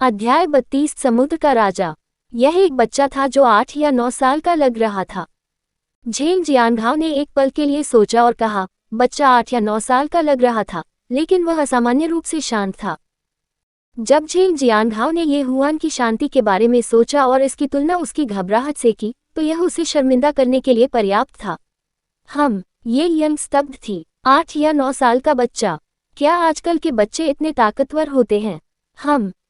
अध्याय 32 समुद्र का राजा। यह एक बच्चा था जो 8 या 9 साल का लग रहा था। झेंग जियांघाओ ने एक पल के लिए सोचा और कहा, बच्चा 8 या 9 साल का लग रहा था, लेकिन वह असामान्य रूप से शांत था। जब झेंग जियांघाओ ने ये हुआन की शांति के बारे में सोचा और इसकी तुलना उसकी घबराहट से की, तो यह उसे शर्मिंदा करने के लिए पर्याप्त था। ये यंग स्तब्ध थी। 8 या 9 साल का बच्चा। क्या आजकल के बच्चे इतने ताकतवर होते हैं?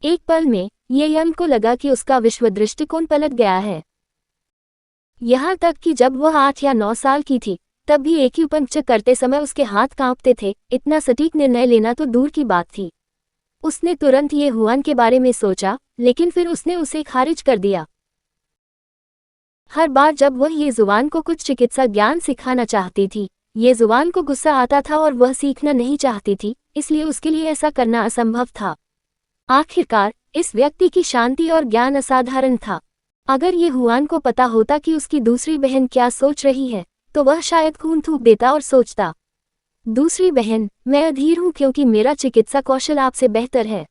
एक पल में ये यंग को लगा कि उसका विश्व दृष्टिकोण पलट गया है। यहाँ तक कि जब वह 8 या 9 साल की थी, तब भी एक्यूपंक्चर करते समय उसके हाथ कांपते थे। इतना सटीक निर्णय लेना तो दूर की बात थी। उसने तुरंत ये हुआन के बारे में सोचा, लेकिन फिर उसने उसे खारिज कर दिया। हर बार जब वह ये जुबान को कुछ चिकित्सा ज्ञान सिखाना चाहती थी, ये जुबान को गुस्सा आता था और वह सीखना नहीं चाहती थी, इसलिए उसके लिए ऐसा करना असंभव था। आखिरकार इस व्यक्ति की शांति और ज्ञान असाधारण था। अगर ये हुआन को पता होता कि उसकी दूसरी बहन क्या सोच रही है, तो वह शायद खून थूक देता और सोचता, दूसरी बहन, मैं अधीर हूं क्योंकि मेरा चिकित्सा कौशल आपसे बेहतर है।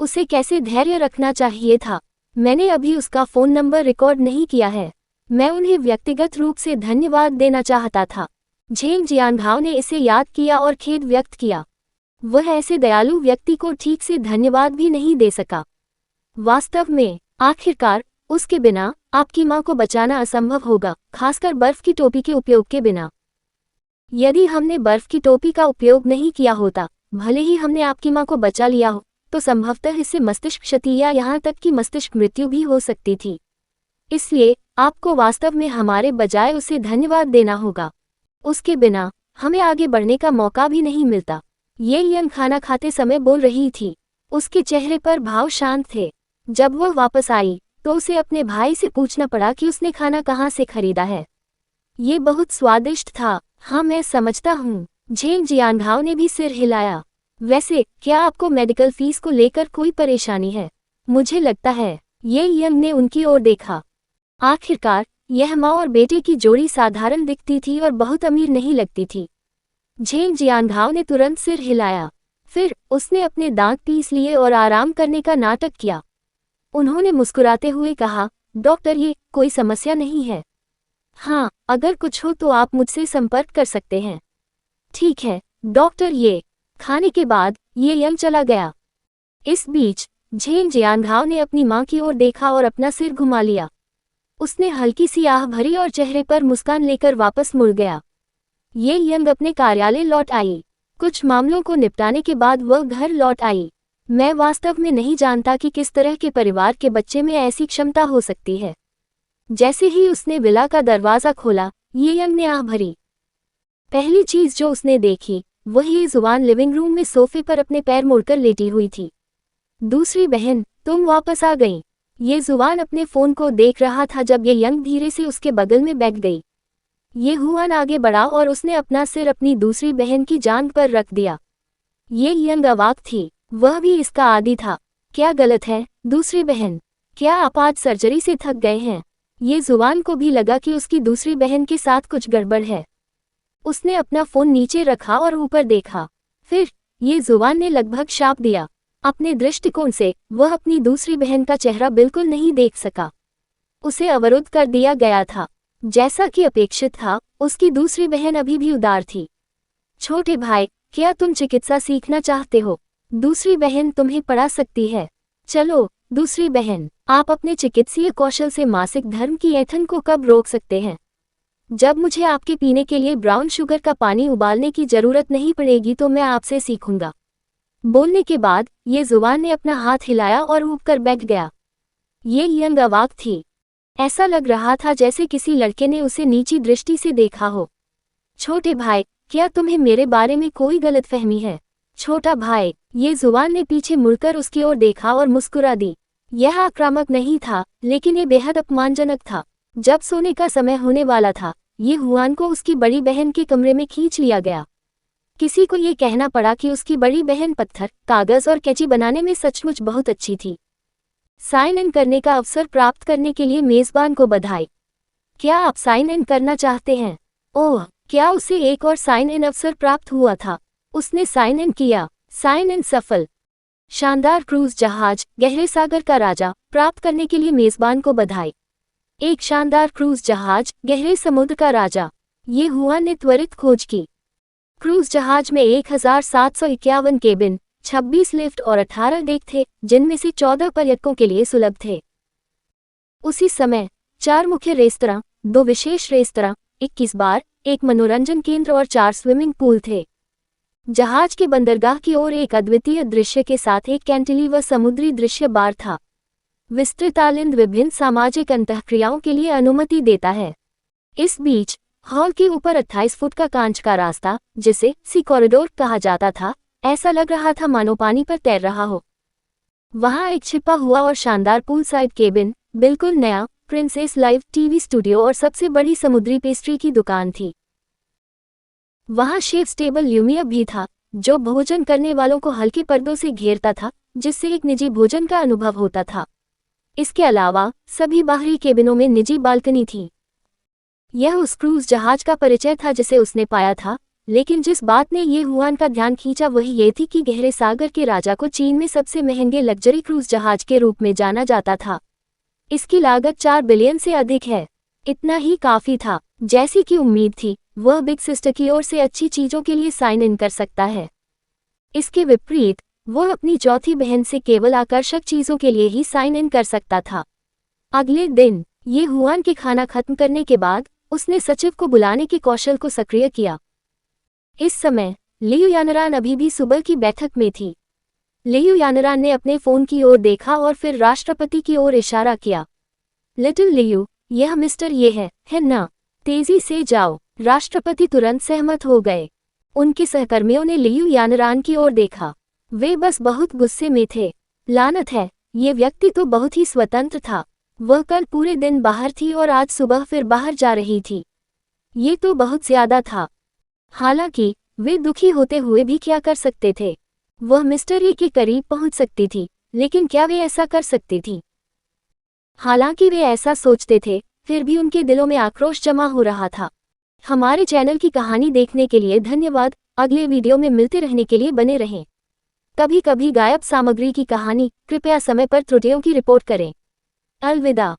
उसे कैसे धैर्य रखना चाहिए था। मैंने अभी उसका फ़ोन नंबर रिकॉर्ड नहीं किया है। मैं उन्हें व्यक्तिगत रूप से धन्यवाद देना चाहता था। झेंग जियांघाओ ने इसे याद किया और खेद व्यक्त किया। वह ऐसे दयालु व्यक्ति को ठीक से धन्यवाद भी नहीं दे सका। वास्तव में, आखिरकार, उसके बिना आपकी मां को बचाना असंभव होगा, खासकर बर्फ की टोपी के उपयोग के बिना। यदि हमने बर्फ की टोपी का उपयोग नहीं किया होता, भले ही हमने आपकी मां को बचा लिया हो, तो संभवतः इससे मस्तिष्क क्षति या यहाँ तक कि मस्तिष्क मृत्यु भी हो सकती थी। इसलिए आपको वास्तव में हमारे बजाय उसे धन्यवाद देना होगा। उसके बिना हमें आगे बढ़ने का मौका भी नहीं मिलता। ये यंग खाना खाते समय बोल रही थी। उसके चेहरे पर भाव शांत थे। जब वह वापस आई, तो उसे अपने भाई से पूछना पड़ा कि उसने खाना कहाँ से खरीदा है। ये बहुत स्वादिष्ट था। मैं समझता हूँ। झेंग जियांघाओ ने भी सिर हिलाया। वैसे, क्या आपको मेडिकल फीस को लेकर कोई परेशानी है? मुझे लगता है। ये यंग ने उनकी ओर देखा। आखिरकार, यह माँ और बेटे की जोड़ी साधारण दिखती थी और बहुत अमीर नहीं लगती थी। झेंग जियांघाओ ने तुरंत सिर हिलाया। फिर उसने अपने दांत पीस लिए और आराम करने का नाटक किया। उन्होंने मुस्कुराते हुए कहा, डॉक्टर, ये कोई समस्या नहीं है। अगर कुछ हो तो आप मुझसे संपर्क कर सकते हैं। ठीक है डॉक्टर। ये खाने के बाद ये यंग चला गया। इस बीच झेंग जियांघाओ ने अपनी मां की ओर देखा और अपना सिर घुमा लिया। उसने हल्की सी आह भरी और चेहरे पर मुस्कान लेकर वापस मुड़ गया। ये यंग अपने कार्यालय लौट आई। कुछ मामलों को निपटाने के बाद वह घर लौट आई। मैं वास्तव में नहीं जानता कि किस तरह के परिवार के बच्चे में ऐसी क्षमता हो सकती है। जैसे ही उसने विला का दरवाज़ा खोला, ये यंग ने आह भरी। पहली चीज जो उसने देखी, वह ये जुबान लिविंग रूम में सोफे पर अपने पैर मोड़कर लेटी हुई थी। दूसरी बहन, तुम वापस आ गई। ये जुबान अपने फ़ोन को देख रहा था जब ये यंग धीरे से उसके बगल में बैठ गई। ये हुआन आगे बढ़ा और उसने अपना सिर अपनी दूसरी बहन की जांघ पर रख दिया। ये यंग अवाक थी। वह भी इसका आदी था। क्या गलत है, दूसरी बहन? क्या आप आज सर्जरी से थक गए हैं? ये जुबान को भी लगा कि उसकी दूसरी बहन के साथ कुछ गड़बड़ है। उसने अपना फ़ोन नीचे रखा और ऊपर देखा। फिर ये जुबान ने लगभग शाप दिया। अपने दृष्टिकोण से वह अपनी दूसरी बहन का चेहरा बिल्कुल नहीं देख सका। उसे अवरुद्ध कर दिया गया था। जैसा कि अपेक्षित था, उसकी दूसरी बहन अभी भी उदार थी। छोटे भाई, क्या तुम चिकित्सा सीखना चाहते हो? दूसरी बहन तुम्हें पढ़ा सकती है। चलो, दूसरी बहन, आप अपने चिकित्सीय कौशल से मासिक धर्म की ऐंठन को कब रोक सकते हैं? जब मुझे आपके पीने के लिए ब्राउन शुगर का पानी उबालने की जरूरत नहीं पड़ेगी तो मैं आपसे सीखूंगा। बोलने के बाद ये जुबान ने अपना हाथ हिलाया और उठकर बैठ गया। ये यंग अवाक थी। ऐसा लग रहा था जैसे किसी लड़के ने उसे नीची दृष्टि से देखा हो। छोटे भाई, क्या तुम्हें मेरे बारे में कोई गलतफहमी है? छोटा भाई, ये जुबान ने पीछे मुड़कर उसकी ओर देखा और मुस्कुरा दी। यह आक्रामक नहीं था, लेकिन ये बेहद अपमानजनक था। जब सोने का समय होने वाला था, ये हुआन को उसकी बड़ी बहन के कमरे में खींच लिया गया। किसी को ये कहना पड़ा कि उसकी बड़ी बहन पत्थर, कागज और कैंची बनाने में सचमुच बहुत अच्छी थी। साइन इन करने का अवसर प्राप्त करने के लिए मेजबान को बधाई। क्या आप साइन इन करना चाहते हैं? ओह, क्या उसे एक और साइन इन अवसर प्राप्त हुआ था? उसने साइन इन किया। साइन इन सफल। शानदार क्रूज जहाज, गहरे सागर का राजा, प्राप्त करने के लिए मेजबान को बधाई। एक शानदार क्रूज जहाज, गहरे समुद्र का राजा, ये हुआन ने त्वरित खोज की। क्रूज जहाज में 1751 केबिन, 26 लिफ्ट और 18 डेक थे, जिनमें से 14 पर्यटकों के लिए सुलभ थे। उसी समय 4 मुख्य रेस्तरां, 2 विशेष रेस्तरां, 21 बार, एक मनोरंजन केंद्र और 4 स्विमिंग पूल थे। जहाज के बंदरगाह की ओर एक अद्वितीय दृश्य के साथ एक कैंटिलीवर समुद्री दृश्य बार था। विस्तृत आलिंद विभिन्न सामाजिक अंतःक्रियाओं के लिए अनुमति देता है। इस बीच हॉल के ऊपर 28 फुट का कांच का रास्ता, जिसे सी कॉरिडोर कहा जाता था, ऐसा लग रहा था मानो पानी पर तैर रहा हो। वहां एक छिपा हुआ और शानदार पूल साइड केबिन, बिल्कुल नया, प्रिंसेस लाइव टीवी स्टूडियो और सबसे बड़ी समुद्री पेस्ट्री की दुकान थी। वहां शेफ्स टेबल ल्यूमियर भी था, जो भोजन करने वालों को हल्के पर्दों से घेरता था, जिससे एक निजी भोजन का अनुभव होता था। इसके अलावा सभी बाहरी केबिनों में निजी बालकनी थी। यह उस क्रूज जहाज का परिचय था जिसे उसने पाया था, लेकिन जिस बात ने ये हुआन का ध्यान खींचा वही ये थी कि गहरे सागर के राजा को चीन में सबसे महंगे लग्जरी क्रूज जहाज के रूप में जाना जाता था। इसकी लागत 4 बिलियन से अधिक है। इतना ही काफी था। जैसी कि उम्मीद थी, वह बिग सिस्टर की ओर से अच्छी चीजों के लिए साइन इन कर सकता है। इसके विपरीत वह अपनी चौथी बहन से केवल आकर्षक चीजों के लिए ही साइन इन कर सकता था। अगले दिन ये हुआन के खाना खत्म करने के बाद उसने सचिव को बुलाने के कौशल को सक्रिय किया। इस समय लियू यानरान अभी भी सुबह की बैठक में थी। लियू यानरान ने अपने फोन की ओर देखा और फिर राष्ट्रपति की ओर इशारा किया। लिटिल लियू, यह मिस्टर ये है ना? तेजी से जाओ। राष्ट्रपति तुरंत सहमत हो गए। उनके सहकर्मियों ने लियू यानरान की ओर देखा। वे बस बहुत गुस्से में थे। लानत है, ये व्यक्ति तो बहुत ही स्वतंत्र था। वह कल पूरे दिन बाहर थी और आज सुबह फिर बाहर जा रही थी। ये तो बहुत ज्यादा था। हालांकि वे दुखी होते हुए भी क्या कर सकते थे? वह मिस्टर ए के करीब पहुंच सकती थी, लेकिन क्या वे ऐसा कर सकती थी? हालांकि वे ऐसा सोचते थे, फिर भी उनके दिलों में आक्रोश जमा हो रहा था। हमारे चैनल की कहानी देखने के लिए धन्यवाद। अगले वीडियो में मिलते रहने के लिए बने रहें। कभी कभी गायब सामग्री की कहानी, कृपया समय पर त्रुटियों की रिपोर्ट करें। अलविदा।